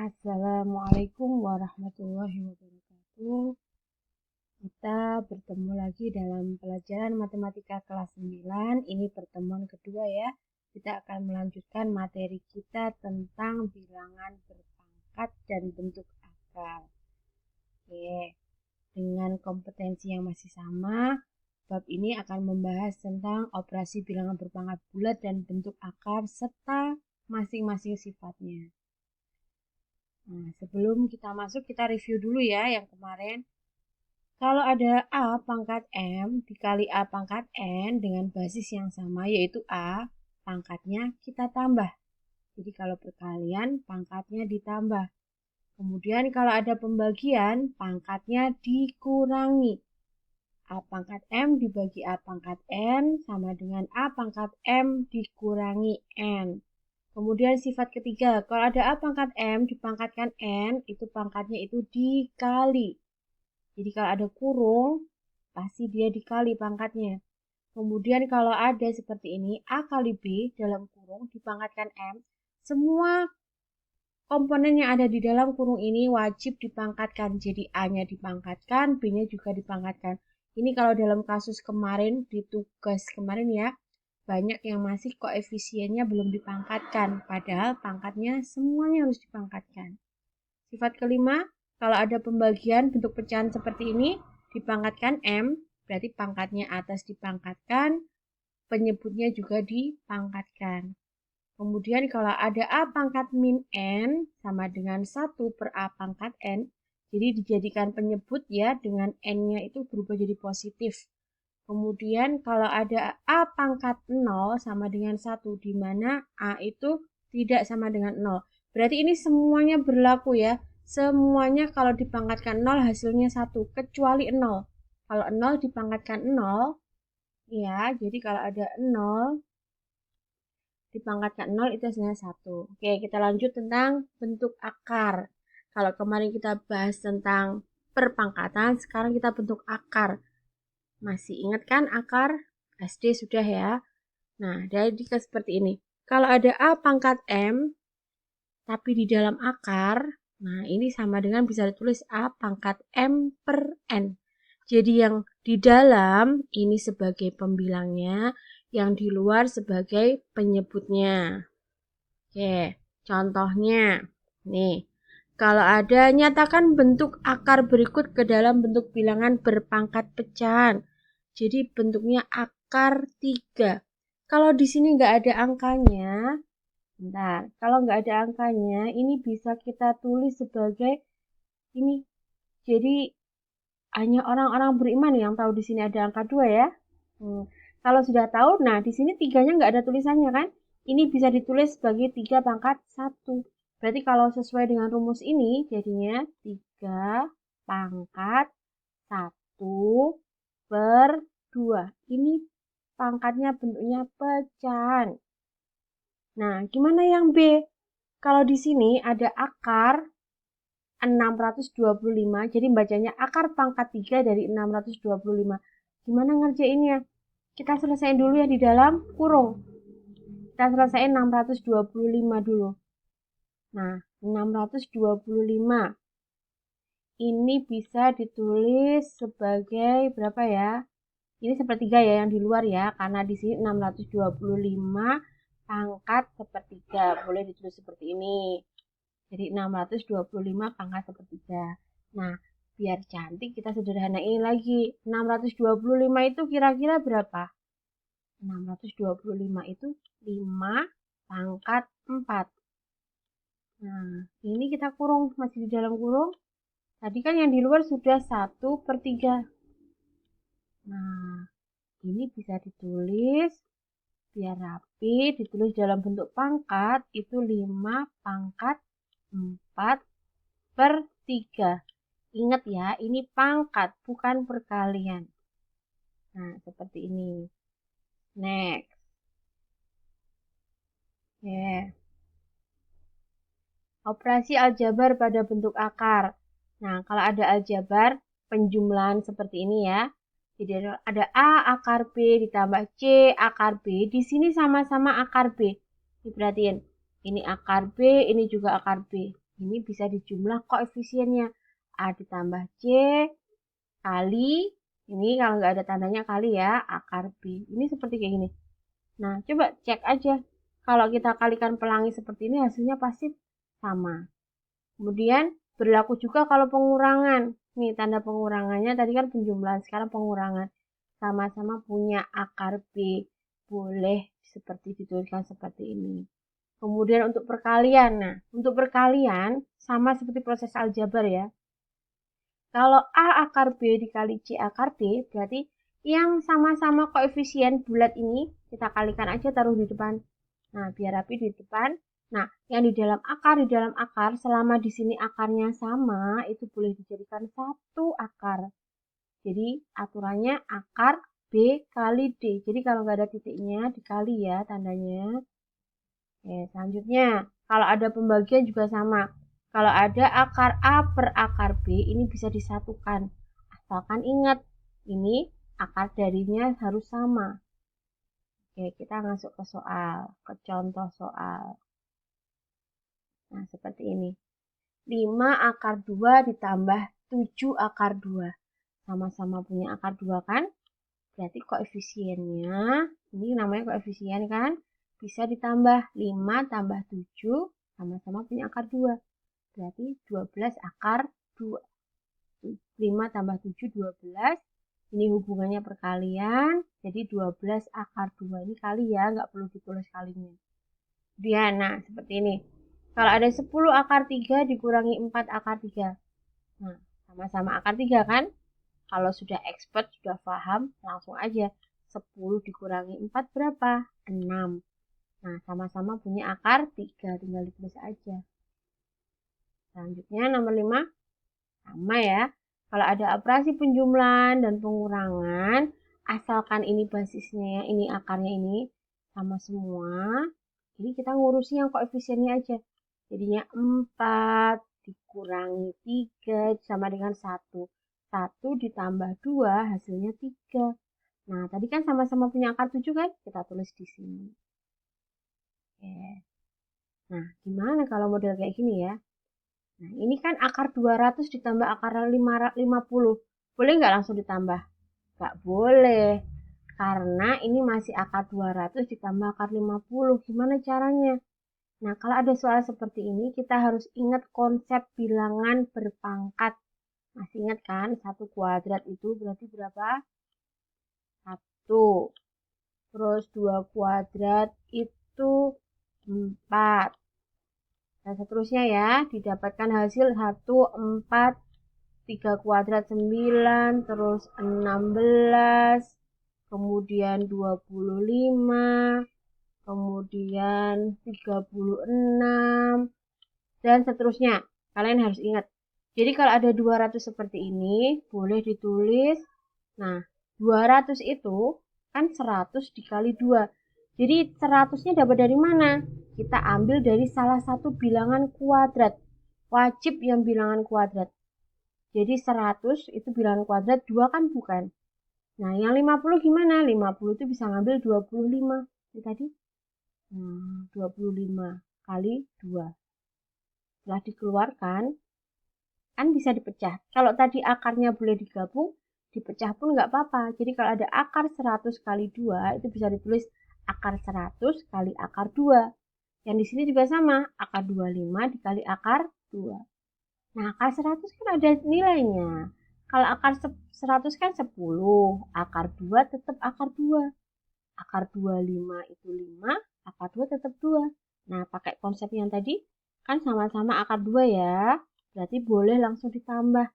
Assalamualaikum warahmatullahi wabarakatuh. Kita bertemu lagi dalam pelajaran matematika kelas 9. Ini pertemuan kedua ya. Kita akan melanjutkan materi kita tentang bilangan berpangkat dan bentuk akar. Oke, dengan kompetensi yang masih sama, bab ini akan membahas tentang operasi bilangan berpangkat bulat dan bentuk akar serta masing-masing sifatnya. Nah, sebelum kita masuk, kita review dulu ya yang kemarin. Kalau ada A pangkat M dikali A pangkat N dengan basis yang sama, yaitu A, pangkatnya kita tambah. Jadi kalau perkalian, pangkatnya ditambah. Kemudian kalau ada pembagian, pangkatnya dikurangi. A pangkat M dibagi A pangkat N sama dengan A pangkat M dikurangi N. Kemudian sifat ketiga, kalau ada A pangkat M dipangkatkan N, itu pangkatnya itu dikali. Jadi kalau ada kurung, pasti dia dikali pangkatnya. Kemudian kalau ada seperti ini, A kali B dalam kurung dipangkatkan M, semua komponen yang ada di dalam kurung ini wajib dipangkatkan. Jadi A-nya dipangkatkan, B-nya juga dipangkatkan. Ini kalau dalam kasus kemarin, di tugas kemarin ya, banyak yang masih koefisiennya belum dipangkatkan, padahal pangkatnya semuanya harus dipangkatkan. Sifat kelima, kalau ada pembagian bentuk pecahan seperti ini, dipangkatkan M, berarti pangkatnya atas dipangkatkan, penyebutnya juga dipangkatkan. Kemudian kalau ada A pangkat min N sama dengan 1 per A pangkat N, jadi dijadikan penyebut ya, dengan N-nya itu berubah jadi positif. Kemudian kalau ada A pangkat 0 sama dengan 1, di mana A itu tidak sama dengan 0. Berarti ini semuanya berlaku ya. Semuanya kalau dipangkatkan 0 hasilnya 1, kecuali 0. Kalau 0 dipangkatkan 0, ya, jadi kalau ada 0 dipangkatkan 0 itu hasilnya 1. Oke, kita lanjut tentang bentuk akar. Kalau kemarin kita bahas tentang perpangkatan, sekarang kita bentuk akar. Masih ingat kan akar? SD sudah ya. Nah, jadi seperti ini. Kalau ada A pangkat M, tapi di dalam akar, nah ini sama dengan bisa ditulis A pangkat M per N. Jadi yang di dalam ini sebagai pembilangnya, yang di luar sebagai penyebutnya. Oke, contohnya. Nih, kalau ada nyatakan bentuk akar berikut ke dalam bentuk bilangan berpangkat pecahan. Jadi bentuknya akar 3. Kalau di sini nggak ada angkanya, bentar, kalau nggak ada angkanya, ini bisa kita tulis sebagai ini. Jadi hanya orang-orang beriman yang tahu di sini ada angka 2 ya. Kalau sudah tahu, nah di sini 3-nya nggak ada tulisannya kan? Ini bisa ditulis sebagai 3 pangkat 1. Berarti kalau sesuai dengan rumus ini, jadinya 3 pangkat 1 per 2. Ini pangkatnya bentuknya pecahan. Nah, gimana yang B? Kalau di sini ada akar 625, jadi bacanya akar pangkat 3 dari 625. Gimana ngerjainnya? Kita selesaiin dulu ya di dalam kurung. Kita selesaiin 625 dulu. Nah, 625. Ini bisa ditulis sebagai berapa ya? Ini sepertiga ya yang di luar ya, karena di sini 625 pangkat sepertiga. Boleh ditulis seperti ini. Jadi 625 pangkat sepertiga. Nah, biar cantik kita sederhanain lagi. 625 itu kira-kira berapa? 625 itu 5 pangkat 4. Nah, ini kita kurung, masih di dalam kurung. Tadi kan yang di luar sudah 1 per 3. Nah, ini bisa ditulis biar rapi, ditulis dalam bentuk pangkat, itu 5 pangkat 4 per 3. Ingat ya, ini pangkat, bukan perkalian. Nah, seperti ini. Next. Yeah. Operasi aljabar pada bentuk akar. Nah, kalau ada aljabar, penjumlahan seperti ini ya. Jadi ada A akar B ditambah C akar B. Di sini sama-sama akar B. Diperhatiin. Ini akar B, ini juga akar B. Ini bisa dijumlah koefisiennya. A ditambah C kali, ini kalau nggak ada tandanya kali ya, akar B. Ini seperti kayak gini. Nah, coba cek aja. Kalau kita kalikan pelangi seperti ini, hasilnya pasti sama. Kemudian, berlaku juga kalau pengurangan. Nih, tanda pengurangannya tadi kan penjumlahan, sekarang pengurangan. Sama-sama punya akar B. Boleh seperti dituliskan seperti ini. Kemudian untuk perkalian. Nah, untuk perkalian sama seperti proses aljabar ya. Kalau A akar B dikali C akar D, berarti yang sama-sama koefisien bulat ini kita kalikan aja, taruh di depan. Nah, biar rapi di depan. Nah, yang di dalam akar, selama di sini akarnya sama, itu boleh dijadikan satu akar. Jadi, aturannya akar B kali D. Jadi, kalau nggak ada titiknya, dikali ya tandanya. Oke, selanjutnya, kalau ada pembagian juga sama. Kalau ada akar A per akar B, ini bisa disatukan. Asalkan ingat, ini akar darinya harus sama. Oke, kita masuk ke soal, ke contoh soal. Nah, seperti ini. 5 akar 2 ditambah 7 akar 2. Sama-sama punya akar 2 kan? Berarti koefisiennya, ini namanya koefisien kan? Bisa ditambah 5 tambah 7, sama-sama punya akar 2. Berarti 12 akar 2. 5 tambah 7, 12. Ini hubungannya perkalian, jadi 12 akar 2. Ini kali ya, nggak perlu ditulis kalinya. Kemudian, nah seperti ini. Kalau ada 10 akar 3 dikurangi 4 akar 3. Nah, sama-sama akar 3 kan? Kalau sudah expert, sudah paham, langsung aja. 10 dikurangi 4 berapa? 6. Nah, sama-sama punya akar 3. Tinggal ditulis aja. Selanjutnya nomor 5. Sama ya. Kalau ada operasi penjumlahan dan pengurangan, asalkan ini basisnya, ini akarnya ini sama semua. Jadi kita ngurusin yang koefisiennya aja. Jadinya 4 dikurangi 3 sama dengan 1. 1 ditambah 2 hasilnya 3. Nah, tadi kan sama-sama punya akar 7 kan? Kita tulis di sini. Oke. Nah, gimana kalau model kayak gini ya? Nah, ini kan akar 200 ditambah akar 50. Boleh nggak langsung ditambah? Nggak boleh. Karena ini masih akar 200 ditambah akar 50. Gimana caranya? Nah, kalau ada soal seperti ini, kita harus ingat konsep bilangan berpangkat. Masih ingat kan? 1 kuadrat itu berarti berapa? 1. Terus 2 kuadrat itu 4. Dan seterusnya ya, didapatkan hasil 1, 4, 3 kuadrat 9, terus 16, kemudian 25, kemudian 36, dan seterusnya. Kalian harus ingat. Jadi kalau ada 200 seperti ini, boleh ditulis. Nah, 200 itu kan 100 dikali 2. Jadi 100-nya dapat dari mana? Kita ambil dari salah satu bilangan kuadrat. Wajib yang bilangan kuadrat. Jadi 100 itu bilangan kuadrat, 2 kan bukan. Nah, yang 50 gimana? 50 itu bisa ngambil 25. Ini tadi 25 kali 2. Setelah dikeluarkan, kan bisa dipecah. Kalau tadi akarnya boleh digabung, dipecah pun nggak apa-apa. Jadi kalau ada akar 100 kali 2, itu bisa ditulis akar 100 kali akar 2. Yang di sini juga sama, akar 25 dikali akar 2. Nah, akar 100 kan ada nilainya. Kalau akar 100 kan 10, akar 2 tetap akar 2. Akar 25 itu 5, akar 2 tetap 2. Nah, pakai konsep yang tadi, kan sama-sama akar 2 ya. Berarti boleh langsung ditambah.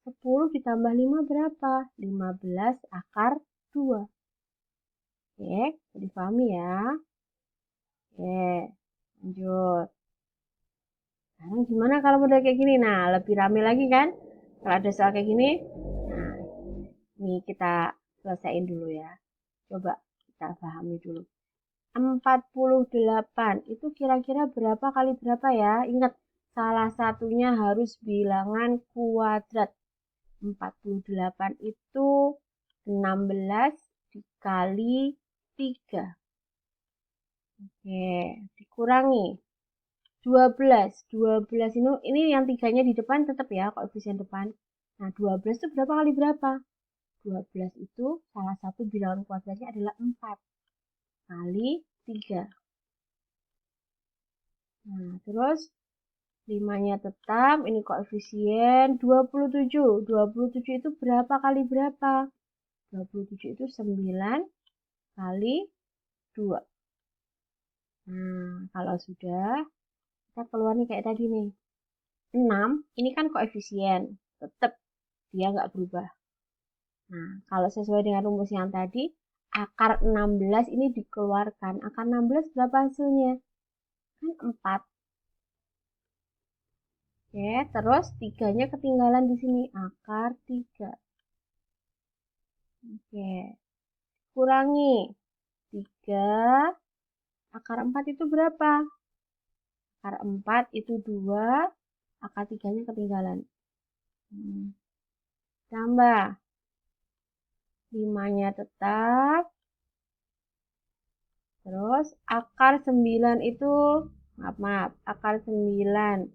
10 ditambah 5 berapa? 15 akar 2. Oke, dipahami ya. Oke, lanjut. Sekarang gimana kalau model kayak gini? Nah, lebih rame lagi kan? Kalau ada soal kayak gini, nah, ini kita selesaiin dulu ya. Coba kita pahami dulu. 48 itu kira-kira berapa kali berapa ya? Ingat, salah satunya harus bilangan kuadrat. 48 itu 16 dikali 3. Oke, dikurangi 12 ini yang 3-nya di depan tetap ya, koefisien depan. Nah, 12 itu berapa kali berapa? 12 itu salah satu bilangan kuadratnya adalah 4 kali 3. Nah, terus 5-nya tetap, ini koefisien 27. 27 itu berapa kali berapa? 27 itu 9 kali 2. Nah, kalau sudah, kita keluar nih kayak tadi nih. 6, ini kan koefisien, tetap dia nggak berubah. Nah, kalau sesuai dengan rumus yang tadi, akar 16 ini dikeluarkan. Akar 16 berapa hasilnya? Kan 4. Oke, terus 3-nya ketinggalan di sini. Akar 3. Oke, kurangi. 3, akar 4 itu berapa? Akar 4 itu 2, akar 3-nya ketinggalan. Tambah. 5-nya tetap. Terus akar 9 itu, maaf, akar 9.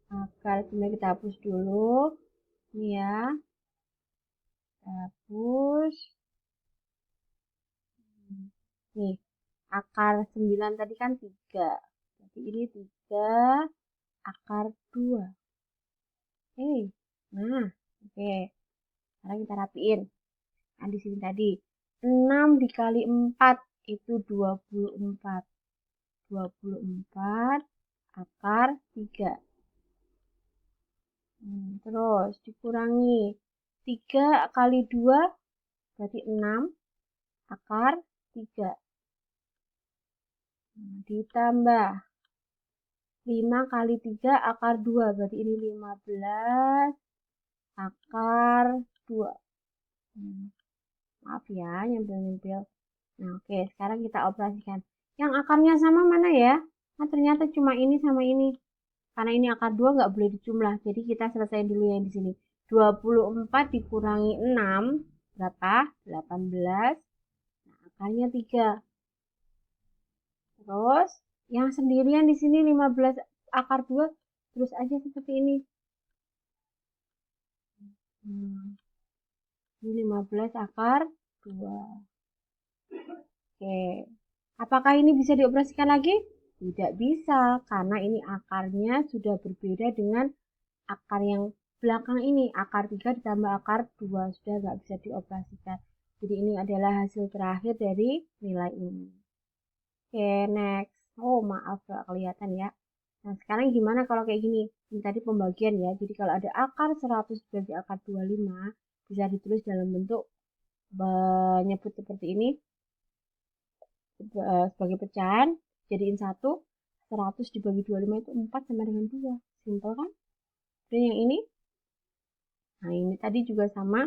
Akar 9 kita hapus dulu. Ini ya. Hapus. Nih, akar 9 tadi kan 3. Jadi ini 3 akar 2. Nah, oke. Sekarang kita rapiin. Nah, di sini tadi 6 dikali 4 itu 24. 24 akar 3. Terus dikurangi 3 kali 2 berarti 6 akar 3. Ditambah 5 kali 3 akar 2 berarti ini 15 akar 2. Maaf ya, nyempil-nyempil. Nah, oke, sekarang kita operasikan. Yang akarnya sama mana ya? Nah, ternyata cuma ini sama ini. Karena ini akar 2 nggak boleh dijumlah. Jadi kita selesaiin dulu yang di sini. 24 dikurangi 6, berapa? 18. Nah, akarnya 3. Terus, yang sendirian di sini 15 akar 2, terus aja seperti ini. Ini 15 akar 2. Oke. Apakah ini bisa dioperasikan lagi? Tidak bisa, karena ini akarnya sudah berbeda dengan akar yang belakang ini. Akar 3 ditambah akar 2 sudah nggak bisa dioperasikan. Jadi ini adalah hasil terakhir dari nilai ini. Oke, next. Oh, maaf gak kelihatan ya. Nah, sekarang gimana kalau kayak gini? Ini tadi pembagian ya. Jadi kalau ada akar 100 dibagi akar 25, bisa ditulis dalam bentuk menyebut seperti ini. Sebagai pecahan, jadiin 1. 100 dibagi 25 itu 4 sama dengan 2. Simpel kan? Dan yang ini? Nah, ini tadi juga sama.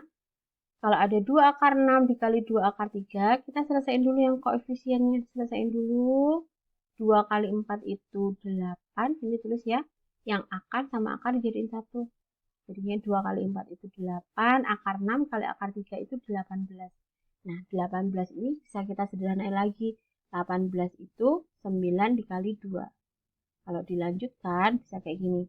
Kalau ada 2 akar 6 dikali 2 akar 3, kita selesaiin dulu yang koefisiennya. Selesaiin dulu. 2 kali 4 itu 8. Ini tulis ya. Yang akar sama akar dijadiin 1. Jadinya 2 kali 4 itu 8. Akar 6 kali akar 3 itu 18. Nah, 18 ini bisa kita sederhanain lagi. 18 itu 9 dikali 2. Kalau dilanjutkan bisa kayak gini.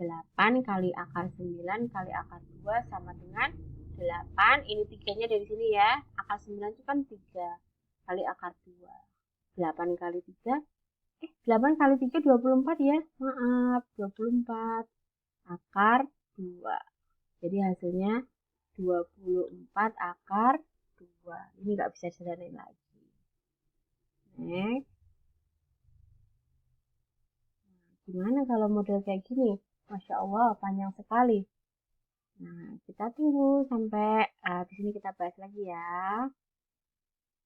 8 kali akar 9 kali akar 2 sama dengan 8. Ini 3-nya dari sini ya. Akar 9 itu kan 3 kali akar 2. 8 kali 3. 8 kali 3 24 ya. Maaf, 24 akar 2. Jadi hasilnya 24 akar 2. Ini nggak bisa disederhanain lagi. Next. Gimana kalau model kayak gini? Masya Allah, panjang sekali. Nah, kita tunggu sampai di sini kita bahas lagi ya.